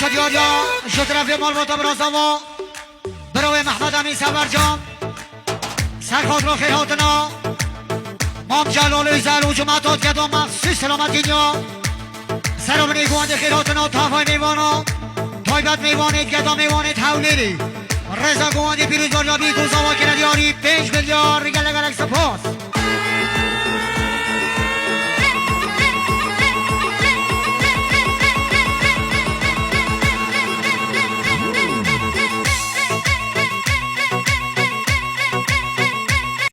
شد یاریا شد رفی مال با برازاوا بروی محمد امین سفرجان سرخاد رو خیراتنا مام جلال زلو جمعتات کدام مخصوص سلامتی نیا سرام نیگوانده خیراتنا تافای نیوانا تایبت میوانید کدام میوانید حولیری رضا گوانده پیروز باریابی گوزاوا کردیاری 5 میلیارد